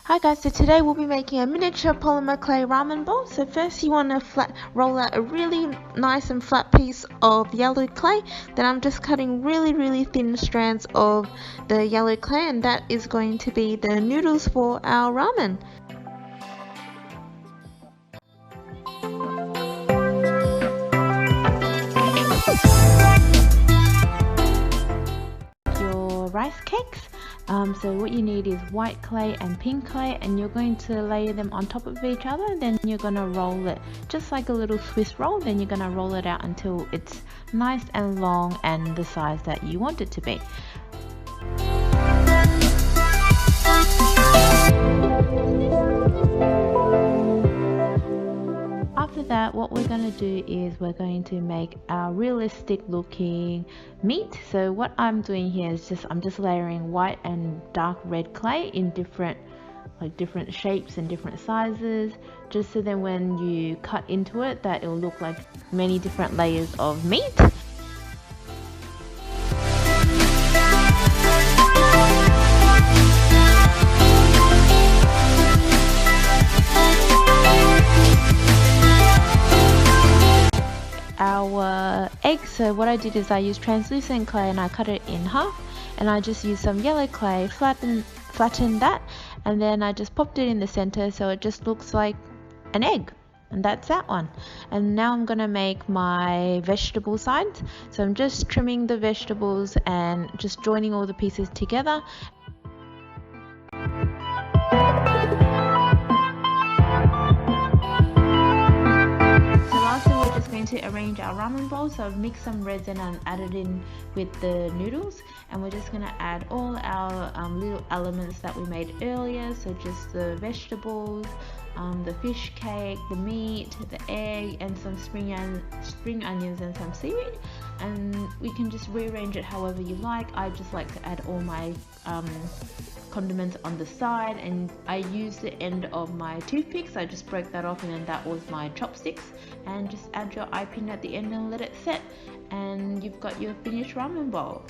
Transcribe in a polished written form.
Hi guys, so today we'll be making a miniature polymer clay ramen bowl. So first you want to roll out a really nice and flat piece of yellow clay. Then I'm just cutting really thin strands of the yellow clay, and that is going to be the noodles for our ramen. Your rice cakes. So what you need is white clay and pink clay, and you're going to lay them on top of each other. Then you're going to roll it just like a little Swiss roll. Then you're going to roll it out until it's nice and long and the size that you want it to be. After that, what we're going to do is we're going to make our realistic looking meat. So what I'm doing here is I'm just layering white and dark red clay in different shapes and different sizes, just so then when you cut into it that it'll look like many different layers of meat. Our egg, so what I did is I used translucent clay and I cut it in half, and I just used some yellow clay, flattened that, and then I just popped it in the center so it just looks like an egg. And that's that one. And now I'm gonna make my vegetable sides. So I'm just trimming the vegetables and just joining all the pieces together. To arrange our ramen bowl, so I've mixed some reds and added in with the noodles, and we're just going to add all our little elements that we made earlier, so just the vegetables, the fish cake, the meat, the egg, and some spring onions and some seaweed. And we can just rearrange it however you like. I just like to add all my condiments on the side, and I used the end of my toothpicks. I just broke that off, and then that was my chopsticks. And just add your eye pin at the end and let it set, and you've got your finished ramen bowl.